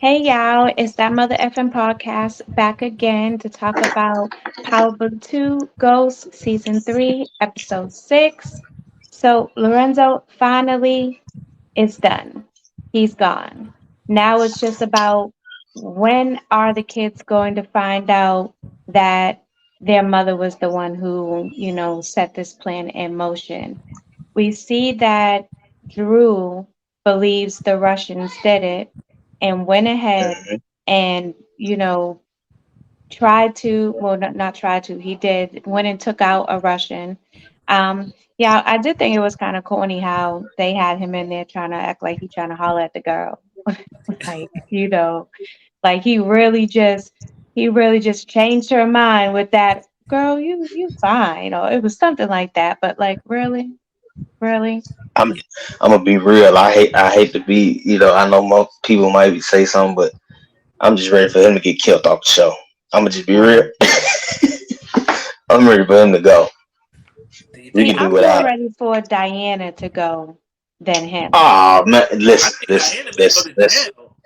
Hey y'all, it's that Mother FM podcast back again to talk about Power Book 2 Ghost Season 3, Episode 6. So, Lorenzo finally is done. He's gone. Now it's just about when are the kids going to find out that their mother was the one who, set this plan in motion. We see that Drew believes the Russians did it and went ahead Mhm. and, tried to, well, not tried to, he did, went and took out a Russian. Yeah, I did think it was kind of corny how they had him in there trying to act like he trying to holler at the girl. Like, like he really just changed her mind with that girl, you fine, or it was something like that. But like, really? Really? I'm I'm gonna be real. I hate to be. I know most people might say something, but I'm just ready for him to get killed off the show. I'm gonna just be real. Um, I'm ready for him to go. Do you We think See, can he do I'm should more without go? him. ready for Diana to go than him. Oh man, I listen, think listen, Diana may go listen, to listen, jail.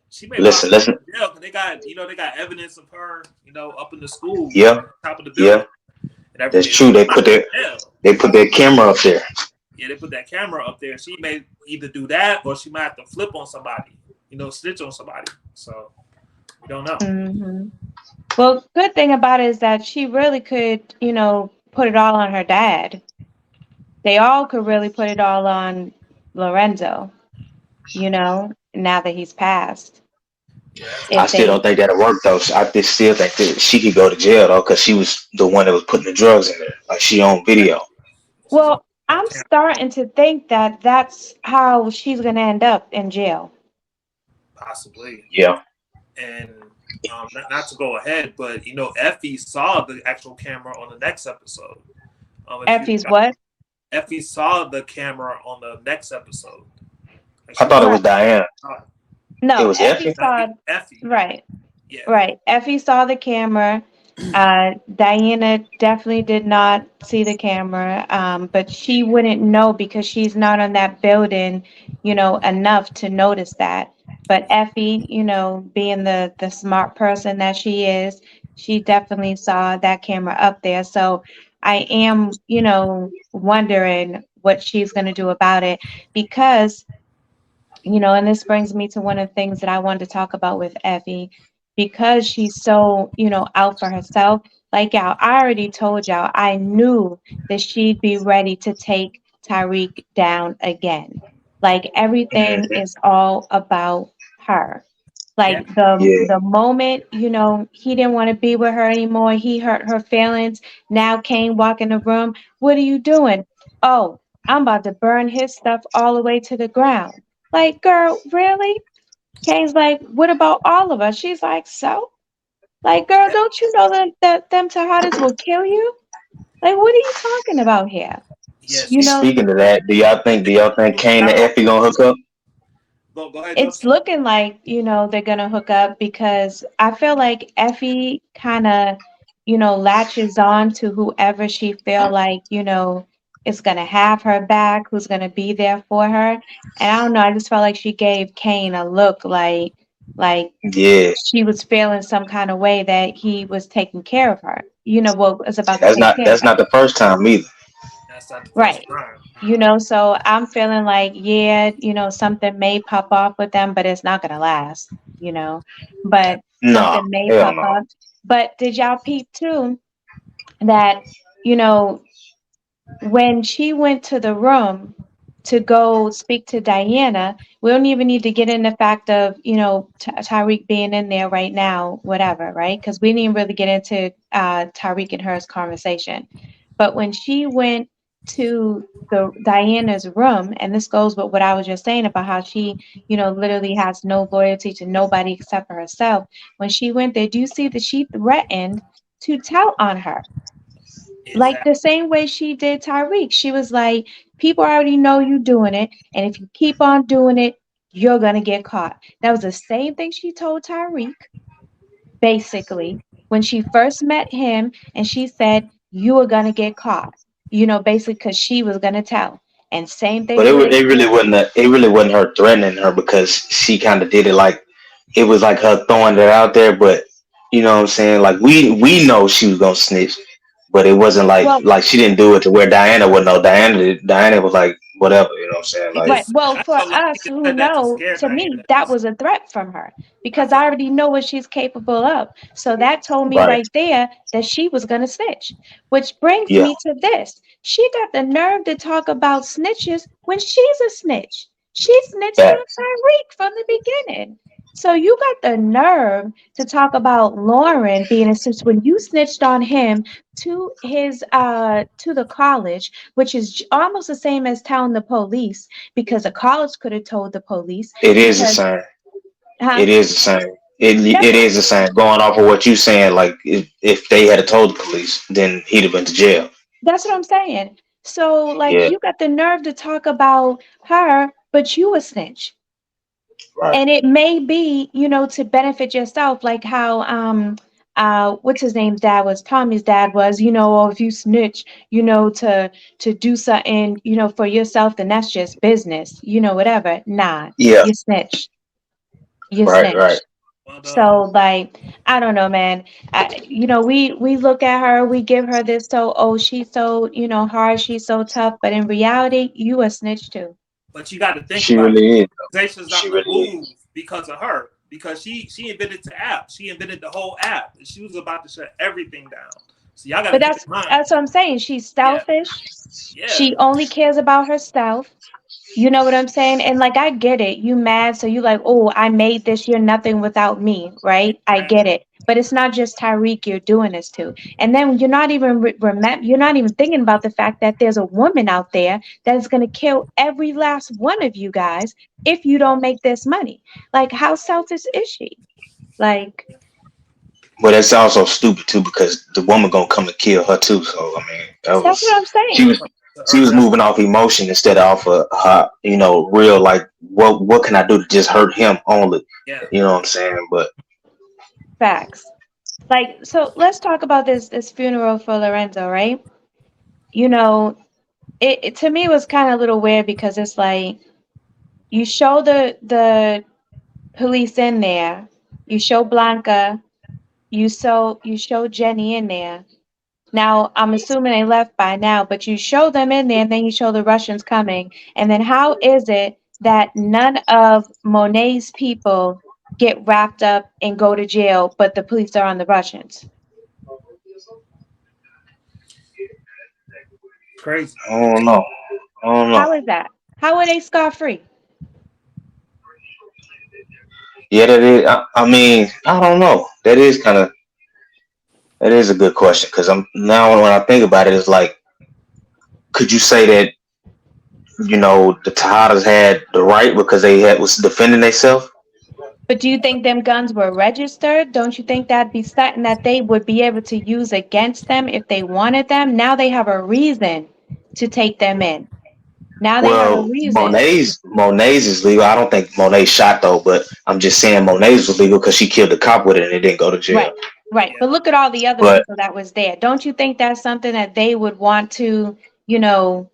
She may listen, possibly go listen. to jail because they got evidence of her, up in the school, Yeah, top of the yeah, building and that's everything. So true. she might go to jail. They put their camera up there. Yeah, they put that camera up there. She may either do that or she might have to flip on somebody, snitch on somebody. So we don't know. Hmm. Well, good thing about it is that she really could, put it all on her dad. They all could really put it all on Lorenzo, now that he's passed. Yeah, that's I If true. still they, don't think that'll work though. I just still think that she could go to jail though, because she was the one that was putting the drugs in there. Like she on video. She's on well, I'm camera, starting to think that that's how she's going to end up in jail. possibly. Yeah, And not to go ahead, but Effie saw the actual camera on the next episode. If you Effie's what? Effie saw the camera on the next episode. Like I she was thought it like, Right. was Diana. "Oh, It No, was Effie Effie. not saw, Effie." right. Yeah, Right. Effie saw the camera. Diana definitely did not see the camera, but she wouldn't know because she's not on that building, enough to notice that. But Effie, being the smart person that she is, she definitely saw that camera up there. So I am, wondering what she's going to do about it because and this brings me to one of the things that I wanted to talk about with Effie because she's so, out for herself. Like y'all, I already told y'all, I knew that she'd be ready to take Tyreek down again. Like everything Hmm. is all about her. yeah, Like the Yeah, the moment, he didn't want to be with her anymore, he hurt her feelings. Now Kane walk in the room. What are you doing? Oh, I'm about to burn his stuff all the way to the ground. Like, girl, really? Kane's like, what about all of us? She's like, so? Like, girl, yeah, don't you know that them Tejadas will kill you? Like, what are you talking about here? yeah. You know, speaking of that, do y'all think Kane and Shout out. Effie gonna hook up? Go ahead, it's Justin. looking like, they're gonna hook up because I feel like Effie kind of, latches on to whoever she feel like, is gonna have her back, who's gonna be there for her. And I don't know, I just felt like she gave Kane a look like Yeah, she was feeling some kind of way that he was taking care of her. Was about to that's take not care of that's her. not the first time either. That's not the first Right. time. So I'm feeling like, yeah, something may pop off with them, but it's not gonna last, Yeah, but No, something may hell pop no. up. But did y'all peep too that, you know, when she went to the room to go speak to Diana, we don't even need to get in the fact of, Tyreek being in there right now, whatever, right? Because we didn't really get into Tyreek and her's conversation. But when she went to the Diana's room, and this goes with what I was just saying about how she, literally has no loyalty to nobody except for herself. When she went there, do you see that she threatened to tell on her? Like exactly. the same way she did Tyreek. She was like, people already know you doing it, and if you keep on doing it, you're gonna get caught. That was the same thing she told Tyreek, basically, when she first met him, and she said, you are gonna get caught, basically because she was gonna tell. And same thing But it did it really again. wasn't it really wasn't her threatening her because she kind of did it like it was like her throwing it out there, but you know what I'm saying? Like we know she was gonna snitch, but it wasn't Well, like she didn't do it to where Diana would know. Diana was like whatever, you know what I'm saying? He Like right. just Well, I for felt like he us just who said that to know, scare to Diana. me, that was a threat from her I because I felt already know what she's capable of. So that told me right, right there that she was going to snitch, which brings yeah, me to this. She got the nerve to talk about snitches when she's a snitch. She snitched on facts. Tyreek from the beginning. So you got the nerve to talk about Lauren being a snitch when you snitched on him to the college, which is almost the same as telling the police because the college could have told the police It is the because same. huh? It is the same. That's It what I'm is the saying. same. Going off of what you saying, like if they had told the police, then he'd have been to jail. That's what I'm saying. So like Yeah, you got the nerve to talk about her, but you a snitch. right. And it may be, to benefit yourself, like how what's his name's dad was, Tommy's dad was, or if you snitch, to do something, for yourself, then that's just business, whatever. Nah, Yeah, you snitch. You right, right. snitch. So like I don't know, man. We look at her, we give her this oh, she's so, hard, she's so tough, but in reality, you a snitch too. but you got to think She about it. really is. Organization's She not gonna really move is. because of her because she invented the app. She invented the whole app, and she was about to shut everything down. So y'all got to But keep that's in mind. that's what I'm saying. She's Yeah, selfish. yeah, She only cares about herself. You know what I'm saying? And like I get it. You mad, so you like, oh, I made this. You're nothing without me, right? I get exactly. it. But it's not just Tyreek you're doing this to. And then you're not even you're not even thinking about the fact that there's a woman out there that is going to kill every last one of you guys if you don't make this money. Like how selfish is she? Like But that's also stupid too because the woman gonna come and kill her too. So I mean, that's what I'm she saying. was she was moving off emotion instead of off of her, real like what can I do to just hurt him only? Yeah, You know what I'm saying? But Facts. Like so let's talk about this funeral for Lorenzo, right? You know, it to me was kind of a little weird because it's like you show the police in there, you show Blanca, you show Jenny in there. Now I'm assuming they left by now, but you show them in there and then you show the Russians coming. And then how is it that none of Monet's people get wrapped up and go to jail, but the police are on the Russians? crazy. I don't know. I don't know. How is that? How are they scot-free? Yeah, that is. I mean, I don't know. That is a good question because I'm now when I think about it, it's like, could you say that the Tejadas had the right because they had was defending themselves? But do you think them guns were registered? Don't you think that'd be something that they would be able to use against them if they wanted them? Now they have a reason to take them in. Now they have a Well, reason. Monet's is legal. I don't think Monet shot though, but I'm just saying Monet's was legal because she killed the cop with it and it didn't go to jail. Right, right. Yeah, But look at all the other But people that was there. Don't you think that's something that they would want to, you know,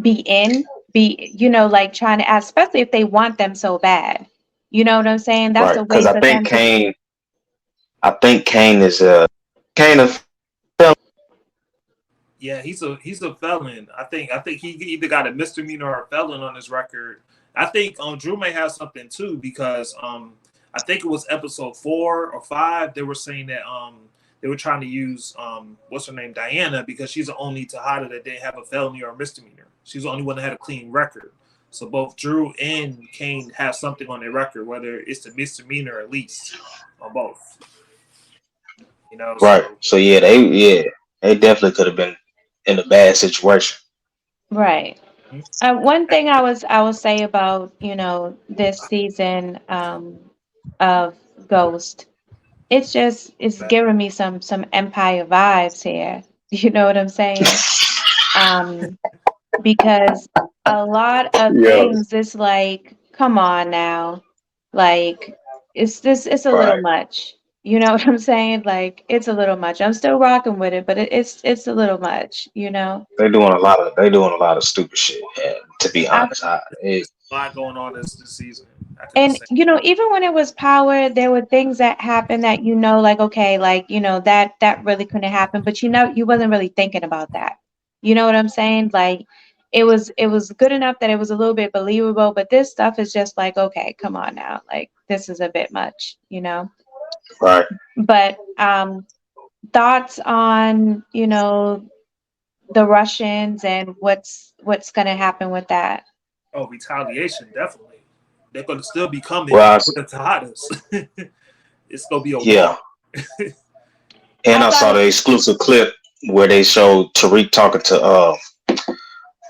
be in? Be, like trying to, especially if they want them so bad. You know what I'm saying? That's right, a because way for them to. I think Kane is Kane of yeah. He's a felon. I think he either got a misdemeanor or a felon on his record. I think Drew may have something too because I think it was episode 4 or 5. They were saying that they were trying to use what's her name, Diana, because she's the only Tejada that didn't have a felony or a misdemeanor. She's the only one that had a clean record. So both Drew and Kane have something on their record, whether it's a misdemeanor at least, or both. right. So So they definitely could have been in a bad situation. Right. One thing I will say about, this season of Ghost, it's giving me some Empire vibes here. You know what I'm saying? Um, because a lot of Yeah. things it's like, come on now. Like it's a little Right. much. You know what I'm saying? Like it's a little much. I'm still rocking with it, but it's a little much. They doing a lot of stupid shit. To be I honest, a lot going on this season. After the And same. even when it was power, there were things that happened that like okay, like that really couldn't happen, but you wasn't really thinking about that. You know what I'm saying? Like it was good enough that it was a little bit believable, but this stuff is just like okay, come on now, like this is a bit much. Right. But thoughts on the Russians and what's gonna happen with that? Oh, retaliation, definitely. They're gonna still be coming Well, for the Tejadas. It's gonna be a yeah. war. And I I thought saw it, the exclusive clip where they showed Tariq talking to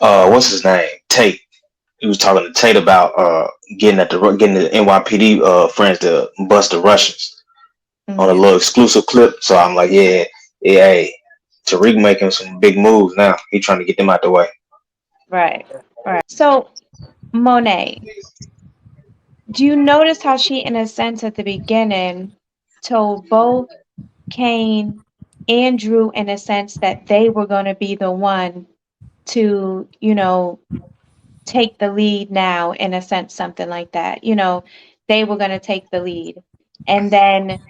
what's his name? Tate. He was talking to Tate about getting the NYPD friends to bust the Russians on a mhm, little exclusive clip. So I'm like, yeah, hey, Tariq making some big moves now. He trying to get them out the way. right. So Monet, do you notice how she, in a sense, at the beginning, told both Kane and Drew, in a sense, that they were going to be the one to, take the lead now, in a sense, something like that. They were going to take the lead. And then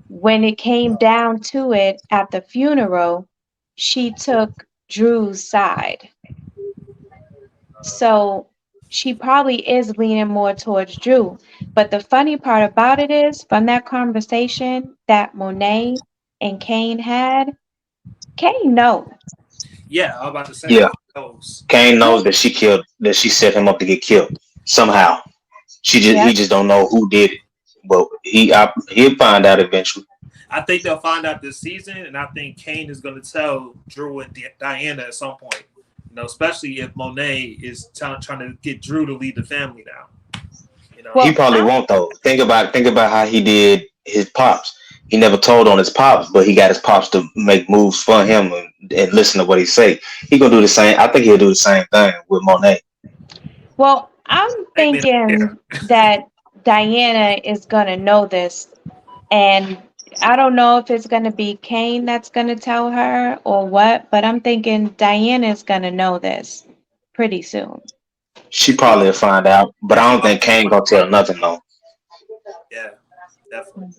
when it came down to it at the funeral, she took Drew's side. So she probably is leaning more towards Drew. But the funny part about it is, from that conversation that Monet and Kane had, Kane know. Yeah, I'm about to say Yeah, he knows. Kane knows Yeah. that she set him up to get killed somehow. He Yep. just don't know who did it, but he'll find out eventually. I think they'll find out this season, and I think Kane is going to tell Drew and Diana at some point. Especially if Monet is trying to get Drew to lead the family now. He Well, probably won't though. Think about how he did his pops. He never told on his pops, but he got his pops to make moves for him and listen to what he say. He gonna do the same. I think he'll do the same thing with Monet. I'm They may not thinking care. that Diana is gonna know this, and I don't know if it's gonna be Kane that's gonna tell her or what, but I'm thinking Diana is gonna know this pretty soon. She She probably will find out, but I don't think always Kane want gonna to run. tell nothing though. Yeah, definitely.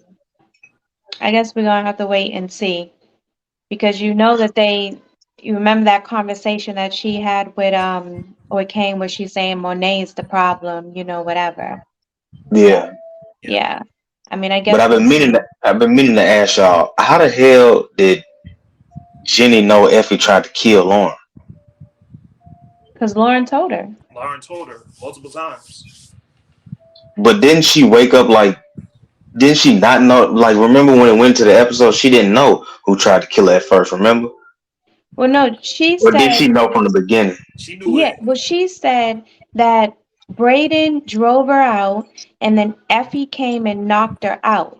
I guess we're gonna have to wait and see because that you remember that conversation that she had with Kane where she's saying Monet's the problem, whatever. Yeah, So Yeah. yeah. I mean I but guess we'll see. I've been meaning to ask y'all, how the hell did Jenny know Effie tried to kill Lauren? Because Lauren told her. Lauren told her multiple times. But didn't she wake up like? Didn't she not know? Like, remember when it went to the episode, she didn't know who tried to kill her at first. Remember, Well no, she or did said she know from the beginning? She knew yeah, it. well she said that Braden drove her out and then Effie came and knocked her out.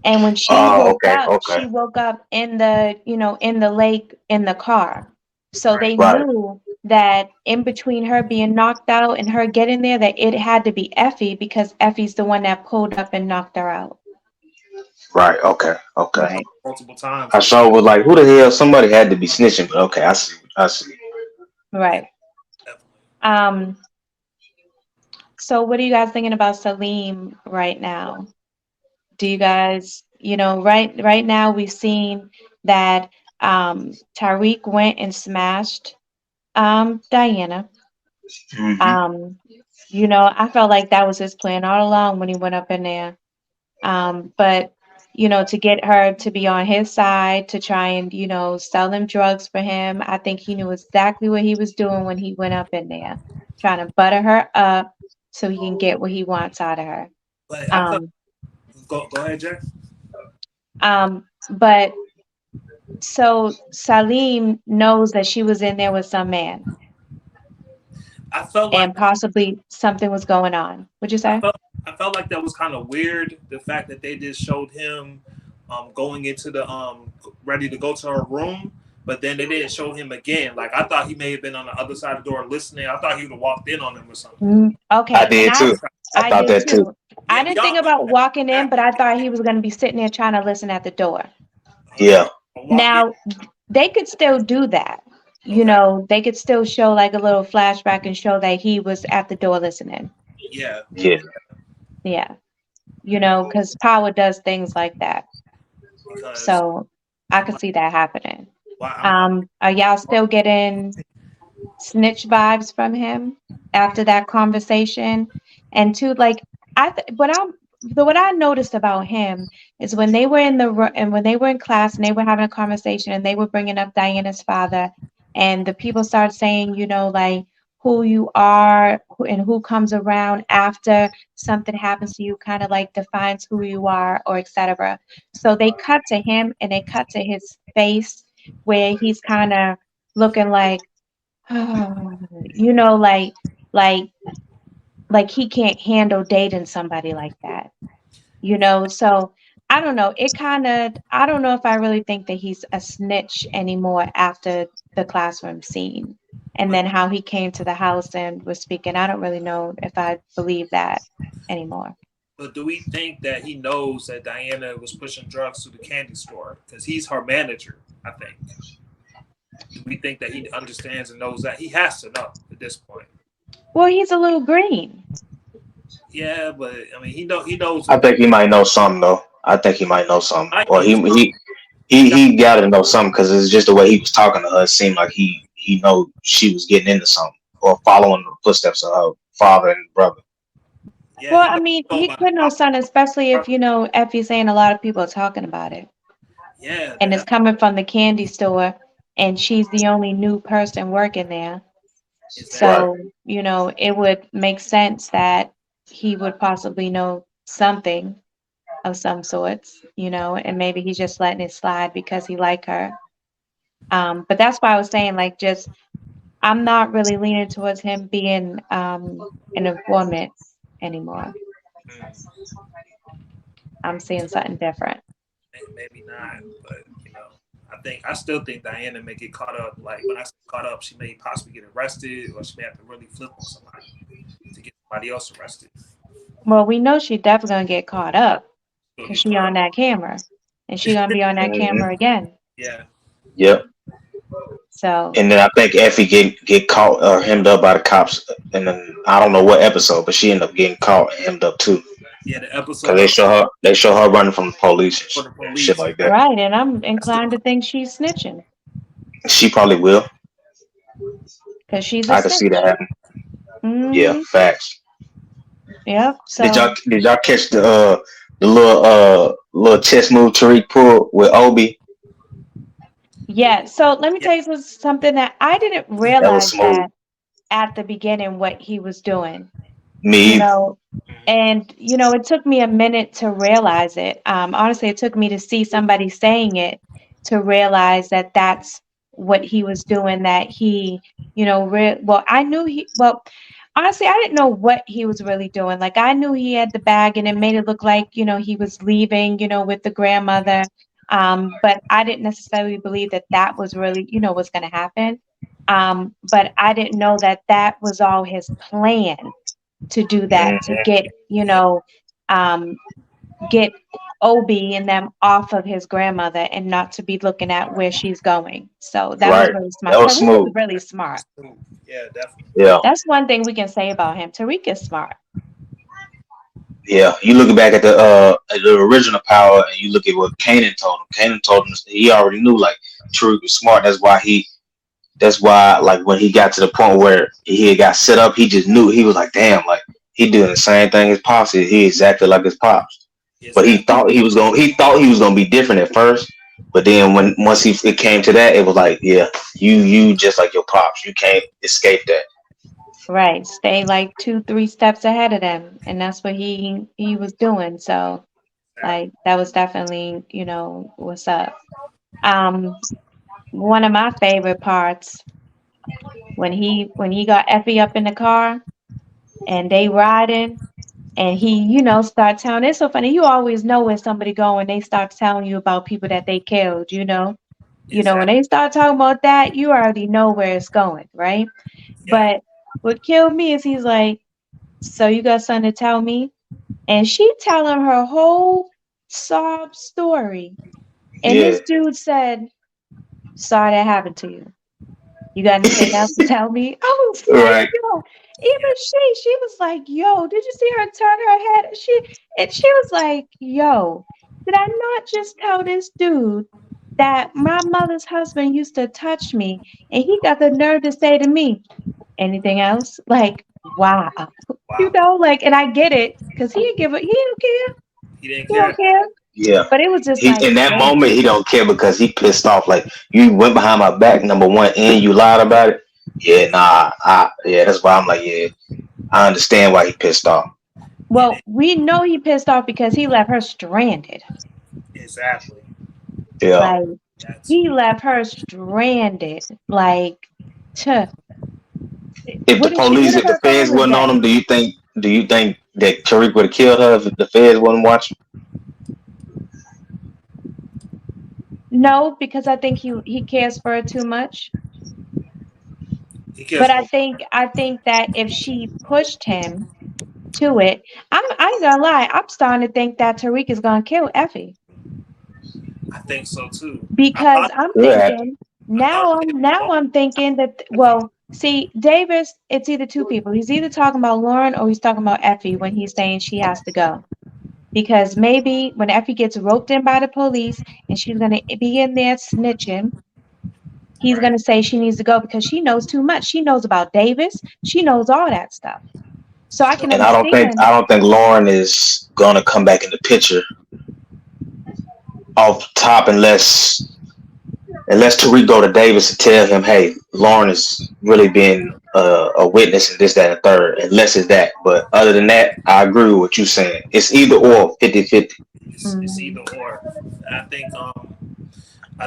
And when Oh, okay, okay, she woke up in the lake in the car. So Right. they right, knew that in between her being knocked out and her getting there, that it had to be Effie because Effie's the one that pulled up and knocked her out. right, okay, okay. Right. Multiple times. I saw was like, who the hell? Somebody had to be snitching, but okay, I see, I see. Right. Definitely. Um, so what are you guys thinking about Salim right now? Do you guys, right now we've seen that Tariq went and smashed Diana. Hmm. I felt like that was his plan all along when he went up in there. But to get her to be on his side to try and, sell them drugs for him, I think he knew exactly what he was doing when he went up in there, trying to butter her up so he can get what he wants out of her. But I felt Um, go ahead, Jay. but so Salim knows that she was in there with some man I felt like and possibly something was going on. Would you I say? felt I felt like that was kind of weird. The fact that they just showed him going into the ready to go to her room, but then they didn't show him again. Like I thought he may have been on the other side of the door listening. I thought he would have walked in on him or something. I Okay, and did too. I I thought did that too. too. I Yeah, we didn't all think thought about that. walking in, but I thought he was going to be sitting there trying to listen at the door. Okay. Yeah, Walk in. Now, they could still do that. Okay. They could still show like a little flashback and show that he was at the door listening. Yeah. Yeah. Yeah. You know, because power does things like that. Because So I could see that happening. well, I'm Are y'all still getting snitch vibes from him after that conversation? And two, like what I noticed about him is when they were and when they were in class and they were having a conversation and they were bringing up Diana's father, and the people start saying, you know, like who you are and who comes around after something happens to you kind of like defines who you are or etc. So they cut to him and they cut to his face where he's kind of looking like you know, like like he can't handle dating somebody like that, you know. So I don't know. I don't know if I really think that he's a snitch anymore after the classroom scene. And then how he came to the house and was speaking. I don't really know if I believe that anymore. But do we think that he knows that Diana was pushing drugs to the candy store because he's her manager? I think. Do we think that he understands and knows that? He has to know at this point. Well, he's a little green. Yeah, but I mean, he knows. I think he might know something though. I think he might know something, I or know something. he got to know something because it's just the way he was talking to her. It seemed like he know she was getting into something or following the footsteps of her father and brother. Yeah, Well, he I knows mean, he about could know something, especially if, you know, Effie's saying a lot of people are talking about it. Yeah, And it's coming from the candy store, and she's the only new person working there. So, you know, it would make sense that he would possibly know something of some sorts, you know, and maybe he's just letting it slide because he like her. But that's why I was saying, like, just I'm not really leaning towards him being an informant anymore. I'm seeing something different. maybe not, but you know, I still think Diana may get caught up. Like when I say caught up, she may possibly get arrested, or she may have to really flip on somebody to get somebody else arrested. Well, we know she definitely gonna get caught up She'll because get she caught on up. that camera, and she gonna be on that Hmm. camera again. Yeah, Yep. So And then I think Effie get caught or hemmed up by the cops, and then I don't know what episode, but she ended up getting caught and hemmed up too. yeah. The Cause episode of they show her running from the police for the and shit police. like that. right, and I'm That's the inclined to think she's snitching She probably will. because she's a I could see that snitch. happen. Yeah, Mm-hmm. facts. Yep. Did So y'all catch the little chess move Tariq pulled with Obi? yeah. So let me yeah, tell you something that I didn't That was realize smooth. that at the beginning what he was doing. You Me either. know, and you know, it took me a minute to realize it. Honestly, it took me to see somebody saying it to realize that that's what he was doing. That he, you know, well, I knew well, honestly, I didn't know what he was really doing. Like, I knew he had the bag and it made it look like, you know, he was leaving, you know, with the grandmother. But I didn't necessarily believe that that was really, you know, what's going to happen. But I didn't know that that was all his plan to do that, to Hmm. get, you know, um, get Obi and them off of his grandmother and not to be looking at where she's going. So that was Right. really That smart. was Tariq is smooth. really smart. yeah, definitely. Yeah. That's one thing we can say about him. Tariq is smart. Yeah. You look back at the original power and you look at what Kanan told him. Kanan told him he already knew like Tariq was smart. That's why like when he got to the point where he had got set up, he just knew. He was like, damn, like he doing the same thing as Pops. He exactly like his Pops. But Exactly. he thought he was gonna be different at first. But then once it came to that, it was like, yeah, you just like your Pops. You can't escape that. Right. Stay like 2, 3 steps ahead of them. And that's what he was doing. So like that was definitely, you know, what's up. Um, one of my favorite parts when he got Effie up in the car and they riding and he, you know, start telling. It's so funny. You always know when somebody go when they start telling you about people that they killed, you know. You know, when Exactly. they start talking about that, you already know where it's going, right? Yeah. But what killed me is he's like, so you got something to tell me? And she telling her whole sob story. And Yeah, this dude said, sorry that happened to you. You got anything else to tell me? I was like, Right. yo, even she was like, yo, did you see her turn her head? She was like, yo, did I not just tell this dude that my mother's husband used to touch me and he got the nerve to say to me, anything else? Like, wow. You Wow. know, like, and I get it, because he don't care. He didn't He don't care. care. Yeah. But it was just He like, in that damn. moment he don't care because he pissed off. Like you went behind my back, number one, and you lied about it. Yeah, nah. Yeah, that's why I'm like, yeah, I understand why he pissed off. Well, we know he pissed off because he left her stranded. Exactly. Yeah. Like, That's he left her stranded. Like, to If the police, what if if the her phone feds was wasn't on dead? him, do you think that Tariq would have killed her if the feds wasn't watching? No, because I think he cares for her too much. he cares But for. I think that if she pushed him to it, I ain't gonna lie, I'm starting to think that Tariq is gonna kill Effie. I think so too. I Because thought. I'm Could happen. thinking I thought. now I'm thinking that, well, see, Davis, it's either two people. He's either talking about Lauren or he's talking about Effie when he's saying she has to go. Because maybe when Effie gets roped in by the police and she's gonna be in there snitching, he's Right. gonna say she needs to go because she knows too much. She knows about Davis. She knows all that stuff. So I can And understand. I don't think Lauren is gonna come back in the picture off top unless Tariq go to Davis and tell him, hey, Lauren is really being a witness in this, that, and third, unless it's that. But other than that, I agree with what you're saying. It's either or 50-50. It's either or. And I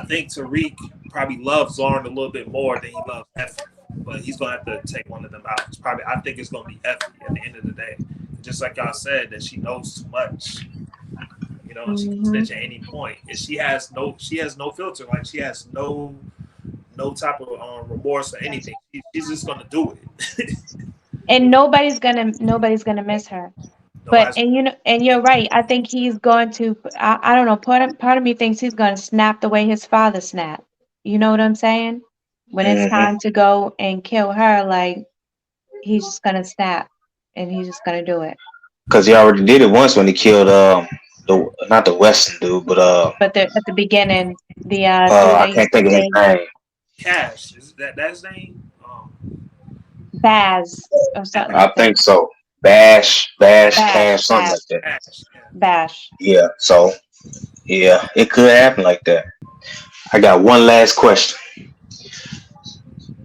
think Tariq probably loves Lauren a little bit more than he loves Effie. But he's gonna have to take one of them out. It's probably I think it's gonna be Effie at the end of the day. Just like y'all said, that she knows too much. You know, she can Mhm. snitch at any point. And she has no filter. Like she has no type of remorse or anything. She's just gonna do it. And nobody's gonna miss her. But Nobody's and you know, and you're right. I think he's going to. I don't know. Part of me thinks he's going to snap the way his father snapped. You know what I'm saying? When it's Mm-hmm. time to go and kill her, like he's just gonna snap, and he's just gonna do it. Because he already did it once when he killed the not the Western dude, but But at the beginning, the dude I that can't used to think of his date name. Cash. Is that his name? Baz or something I like that. think so. Bash, Bash, Cash, something Bash, like that. Cash. Yeah. Bash. Yeah. So yeah, it could happen like that. I got one last question.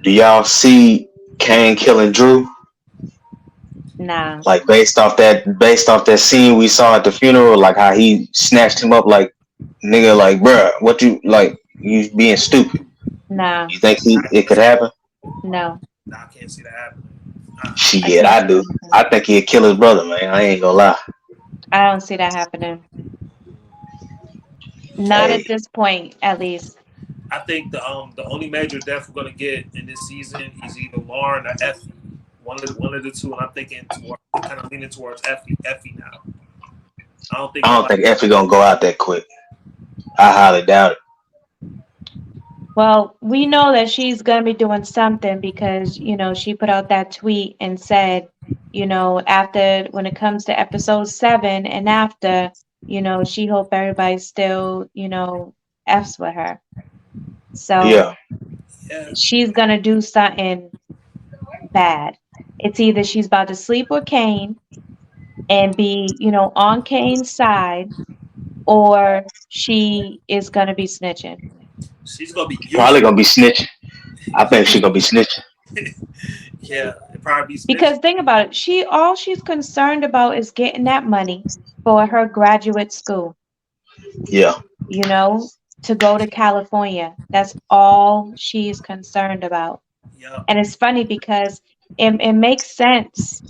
Do y'all see Kane killing Drew? Nah, Like based off that scene we saw at the funeral, like how he snatched him up like nigga, like bruh, what you like you being stupid. nah, You think it could happen? no. Nah, I can't see that happening. I Shit, can't I see do. that happening. I think he'd kill his brother, man. I ain't gonna lie. I don't see that happening. Not Hey, at this point, at least. I think the only major death we're gonna get in this season is either Lauren or Effie. One of the two, and I'm thinking kind of leaning towards Effie now. I don't think I don't nobody. think Effie gonna go out that quick. I highly doubt it. Well, we know that she's gonna be doing something because, you know, she put out that tweet and said, you know, after when it comes to episode 7 and after, you know, she hope everybody still, you know, F's with her. Yeah, So Yeah, she's gonna do something bad. It's either she's about to sleep with Kane and be, you know, on Kane's side, or she is gonna be snitching. she's gonna be probably using. gonna be snitching. I think she gonna be snitching. Yeah, it probably be snitching. Because think about it, all she's concerned about is getting that money for her graduate school, Yeah, you know, to go to California. That's all she's concerned about. Yeah, And it's funny because it makes sense.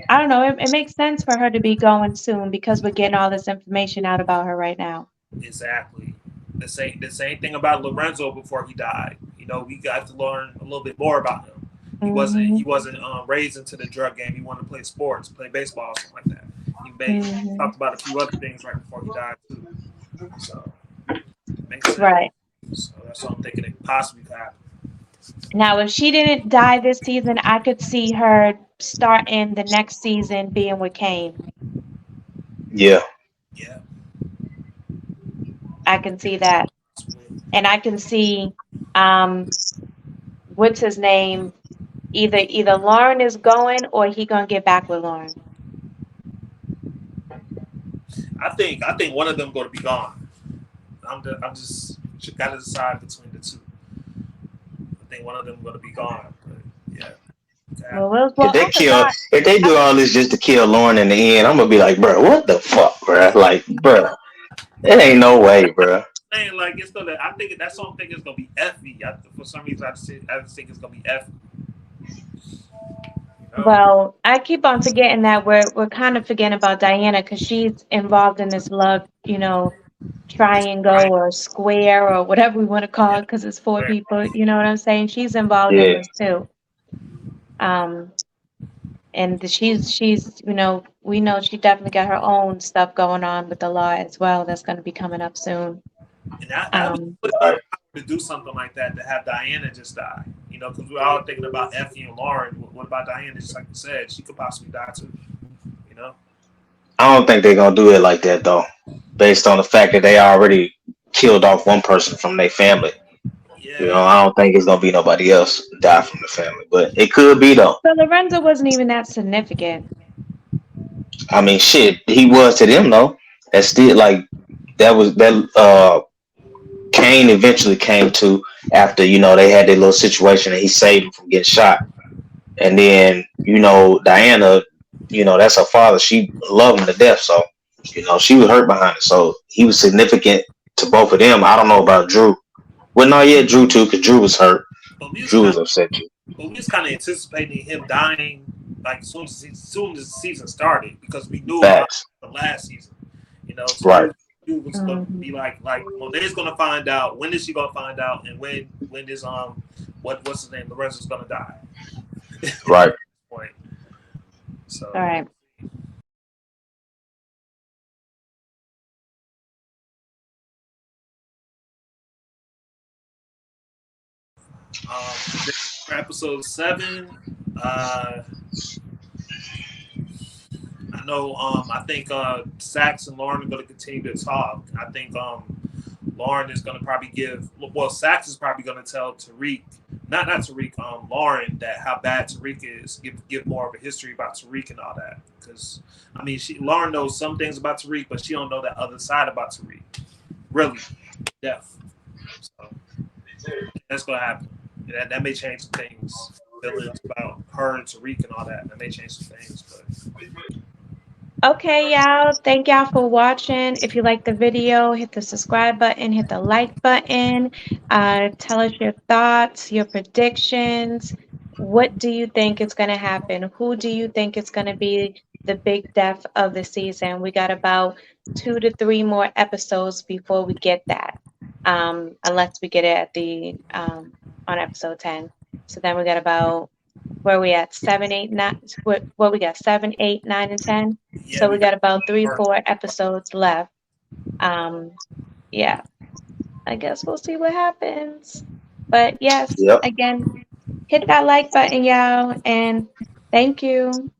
I don't know, it makes sense for her to be going soon because we're getting all this information out about her right now. exactly. The same thing about Lorenzo before he died. You know, we got to learn a little bit more about him. He Hmm. wasn't raised into the drug game. He wanted to play sports, play baseball, something like that. He Hmm. talked about a few other things right before he died too. So makes sense. Right. So that's what I'm thinking it possibly could happen. Now, if she didn't die this season, I could see her starting the next season being with Kane. Yeah. Yeah. I can see that. And I can see what's his name? Either Lauren is going or he gonna get back with Lauren. I think one of them going to be gone. I'm just got to decide between the two. I think one of them going to be gone. But yeah. Well, If they do all this just to kill Lauren in the end, I'm gonna be like, bro, what the fuck, bro? Like, bro, it ain't no way, bro. Saying like it's gonna. I think that's what I'm thinking it's gonna be Effie. For some reason, I just think it's gonna be Effie. You know? Well, I keep on forgetting that we're kind of forgetting about Diana because she's involved in this love, triangle or square or whatever we want to call it because it's 4 people. You know what I'm saying? She's involved in this too. And she's we know she definitely got her own stuff going on with the law as well. That's going to be coming up soon. And that would to do something like that, to have Diana just die, because we're all thinking about Effie and Lauren. What about Diana? Just like you said, she could possibly die too. I don't think they're gonna do it like that though, based on the fact that they already killed off one person from their family. Yeah. I don't think it's gonna be nobody else die from the family, but it could be though. So Lorenzo wasn't even that significant. I mean, shit, he was to them though. That's still like that. Kane eventually came to after they had their little situation and he saved him from getting shot. And then Diana, that's her father. She loved him to death, so she was hurt behind it. So he was significant to both of them. I don't know about Drew. Well, no, yeah, Drew too, because Drew was hurt. Drew was upset too. But we was kind of anticipating him dying like as soon as the season started because we knew about the last season. So right. It was going to be like Monet's going to find out. When is she going to find out? And when is what's his name? Lorenzo's going to die. Right. So. All right. Episode 7. I know. I think Sax and Lauren are going to continue to talk. I think Lauren is going to probably Sax is probably going to tell Tariq, not Tariq, Lauren, that how bad Tariq is. Give more of a history about Tariq and all that. Because I mean, Lauren knows some things about Tariq, but she don't know that other side about Tariq. Really, deaf. So that's going to happen. That may change some things. Feelings about her and Tariq and all that. That may change some things, but. Okay, y'all. Thank y'all for watching. If you like the video, hit the subscribe button, hit the like button. Tell us your thoughts, your predictions. What do you think is going to happen? Who do you think is going to be the big death of the season? We got about 2 to 3 more episodes before we get that, unless we get it at the on episode 10. So then we got about where we at 7, 8, 9. What we got 7, 8, 9, and 10. Yeah, so we got about 3, 4 episodes left. Yeah, I guess we'll see what happens. But yes, Again, hit that like button, y'all, and thank you.